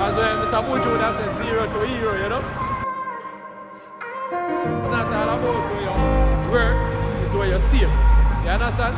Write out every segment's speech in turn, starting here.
As well, Mr. Buju would have said 0 to hero, you know? It's not all about where you work, it's where you save. You understand?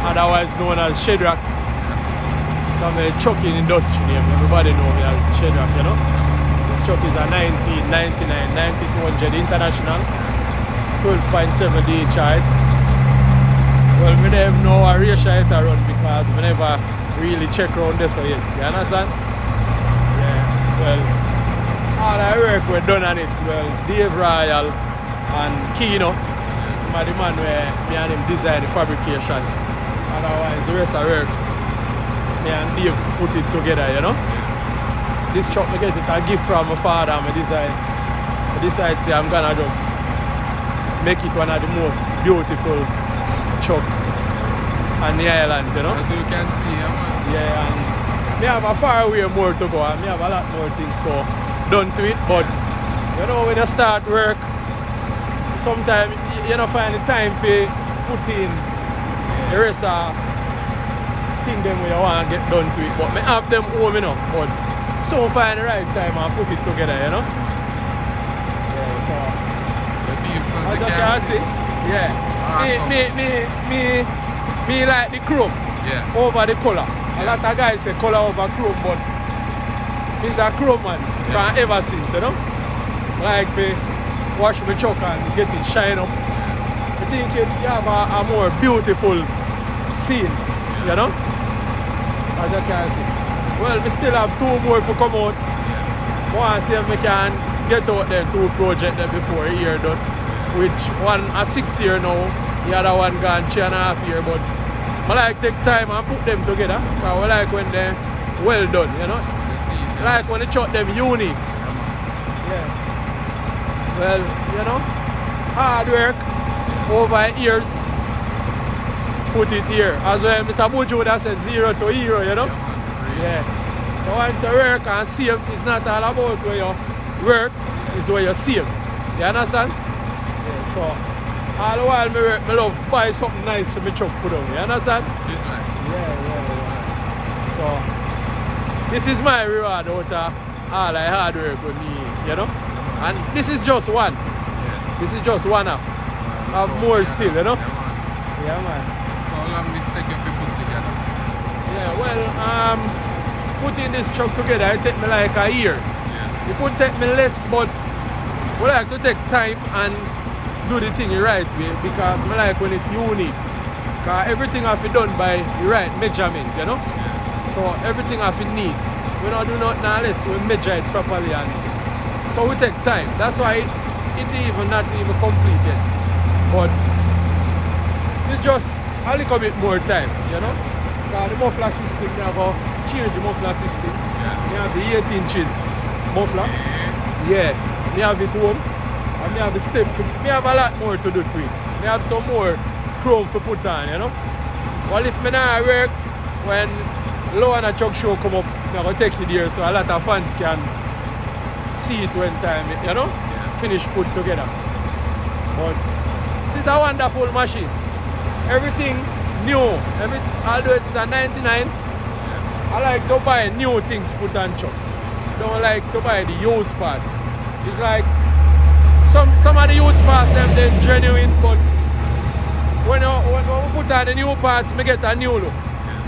Otherwise known as SHEDROCK. From the trucking industry name. Everybody know me as SHEDROCK, you know. This truck is a 1999 9200 International 12.7 DJI. Well, we don't even know a ratio it around because we never really check around this yet. You understand? Yeah. Well, all the work we've done on it. Well, Dave Royal and Kino. The man where me and him design the fabrication. Otherwise the rest of the work me and Dave put it together, you know. This truck I get it a gift from my father and I decide say I'm gonna just make it one of the most beautiful truck on the island, you know. As you can see, man. Yeah, and me have a far way more to go and me have a lot more things to done to it, but you know when you start work sometimes you don't find the time to put in the rest of things them where you want to get done to it. But I have them home, you know. But so find the right time and put it together, you know. Yeah, so as you can see, yeah. Awesome. Me like the chrome over the color. A lot of guys say color over chrome, but he's a chrome man from ever since, you know. Like the wash my truck and get it shine up. I think you have a more beautiful scene, you know, as you can see. Well, we still have 2 more to come out. I want to see if we can get out there 2 projects there before a year done. Which one a 6 year now, the other one gone 3.5 years, but I like take time and put them together. Because I like when they're well done, you know. I like when they shot them unique. Yeah. Well, you know, hard work over years, put it here. As well, Mr. Buju would have said 0 to hero, you know? Yeah. So once you work and save, it's not all about where you work, it's where you save. You understand? Yeah, so all the while I work, I love buy something nice for my truck put on. You understand? Yeah. So this is my reward out of all the hard work with me, you know? And this is just one. This is just one of more still, you know? Yeah, man. So how long this take you to put together? Yeah, well, putting this truck together, it take me like a year. Yeah. It could take me less, but we like to take time and do the thing the right way because I like when it's unique. Because everything has to be done by the right measurement, you know? Yeah. So everything has to be neat. We don't do nothing unless we measure it properly, and so we take time. That's why it even not even completed. But it's just a little bit more time, you know? Because the muffler system, we have to change the muffler system. Yeah. We have the 8 inches muffler. Yeah. We have it home. And we have the step. We have a lot more to do to it. We have some more chrome to put on, you know? Well, if me not work, when low and a truck show come up, I'm going to take it there so a lot of fans can see it when time, you know? Yeah. Finish put together. But it's a wonderful machine. Everything new. Although it's a 99, I like to buy new things put on truck. Don't like to buy the used parts. It's like some of the used parts they're genuine, but when we put on the new parts, we get a new look.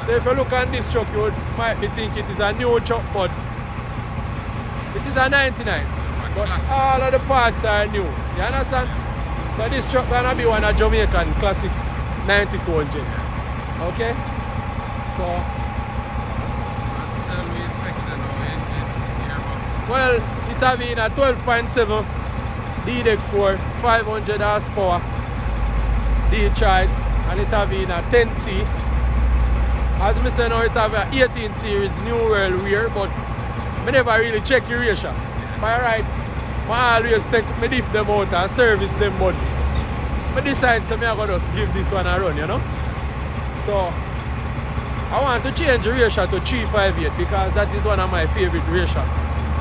So if you look at this truck, you might be thinking it is a new truck, but it is a 99. But all of the parts are new. You understand? So this truck gonna be one of Jamaican classic 92 engine. Okay? So well, it having a 12.7 DJI 500 horsepower DJI, and it having a 10C. As I say now, it have a 18 series New World rear, but I never really check the ratio. By right, I always take me diff them out and service them, but I decide so I'm gonna just give this one a run, you know. So I want to change the ratio to 358 because that is one of my favorite ratio.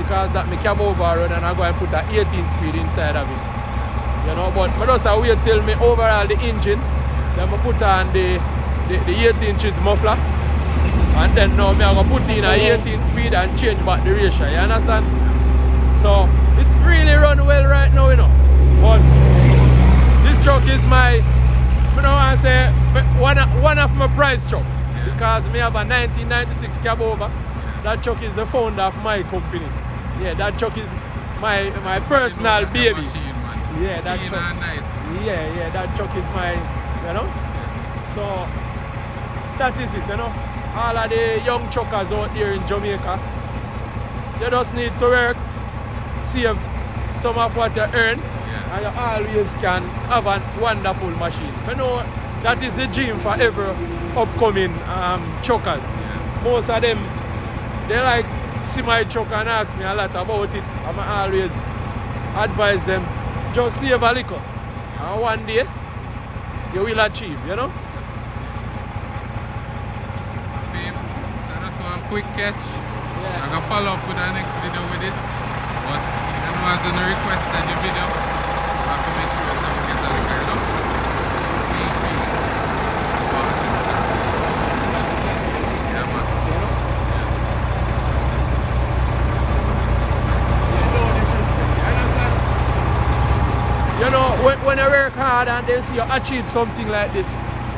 Because that me cab over road and I go and put a 18 speed inside of it. You know, but I just wait till me overhaul the engine, then I put on the 18 inches muffler, and then now I'm going to put in a 18 speed and change back the ratio, you understand? So it really run well right now, you know. But this truck is my, I don't want to say, one of my prize truck, because I have a 1996 cab over. That truck is the founder of my company. Yeah, that truck is my personal baby. Machine, yeah, that truck. Nice. Yeah, that truck is my, you know. So that is it, you know. All of the young truckers out there in Jamaica, you just need to work, save some of what you earn, and you always can have a wonderful machine. You know, that is the dream for every upcoming truckers. Yeah. Most of them, they like see my truck and ask me a lot about it. I'm always advise them, just save a little. And one day, you will achieve, you know? That's one quick catch. Yeah. I'm going to follow up with the next video with it. But anyone has any request in the video, I have to make sure that we get that cleared up. Yeah, man. You know, when you work hard and then see you achieve something like this,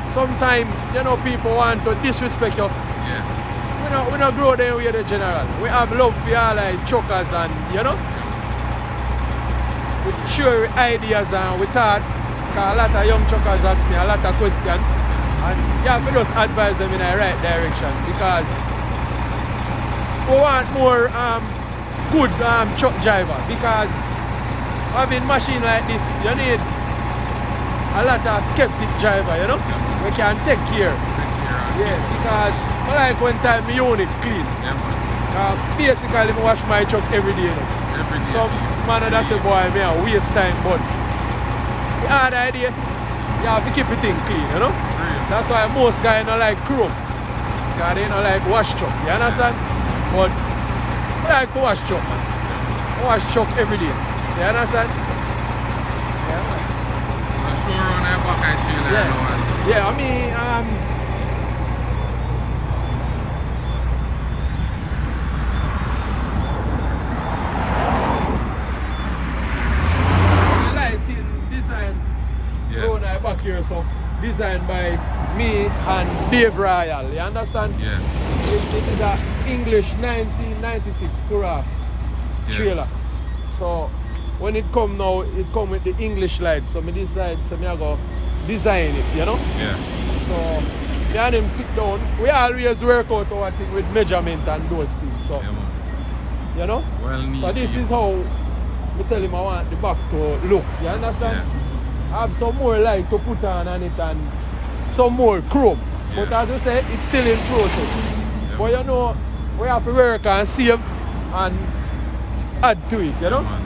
sometimes, you know, people want to disrespect you. Yeah. We don't grow them with the general. We have love for all like truckers and, you know, we share ideas and we talk. Because a lot of young truckers ask me a lot of questions. And you have to just advise them in the right direction. Because we want more good truck driver. Because having machine like this, you need a lot of skeptic driver, you know? We can take care. Yeah, because I like when time my unit clean. Yeah, basically, I wash my truck every day. You know? every day. Some man that say, boy, me a waste time, but the hard idea, you have to keep it clean, you know? Real. That's why most guys don't like chrome. Because they don't like wash truck, you understand? But I like to wash truck, man. I wash truck every day. You understand? Yeah, man. Sure on that back at you there, Yeah. Yeah, I mean, the lighting design round back here, so designed by me and Dave Royal, you understand? Yeah. It is a English 1996 Cura trailer. So when it come now, it come with the English light. So me decide, so me I go design it, you know? Yeah. So me and him sit down. We always work out our thing with measurement and those things. So Yeah, man. you know? Well neat. So this is how me tell him I want the back to look. You understand? Yeah. I have some more light to put on it and some more chrome. Yeah. But as I say, it's still in process. Yeah, But you know, we have to work and save and add to it, you know? man.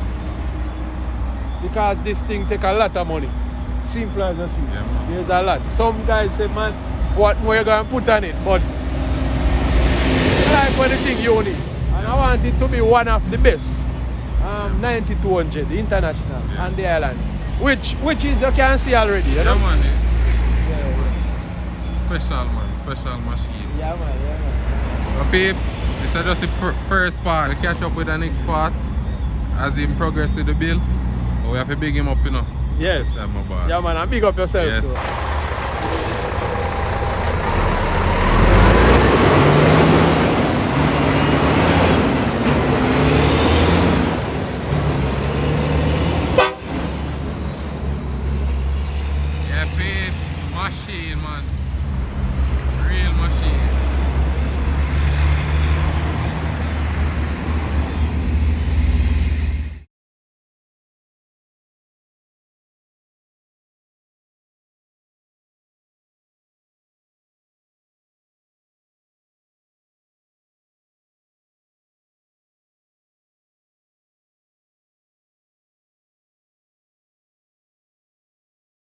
Because this thing take a lot of money. Simple as I see. Yeah, man. There's a lot. Some guys say, man, what more you gonna put on it? But I like when the thing unique. And I want it to be one of the best. 9200, the international, and the island. Which is you can see already, you know? Yeah, man. Yeah. Special, man. Special machine. Yeah, man, yeah, man. But peeps, this is just the first part. We'll catch up with the next part as he progress with the build. But we have to big him up, you know. Yes. That's my boss. Yeah, man, and big up yourself. Yes. Too. Yeah, peeps, machine, man.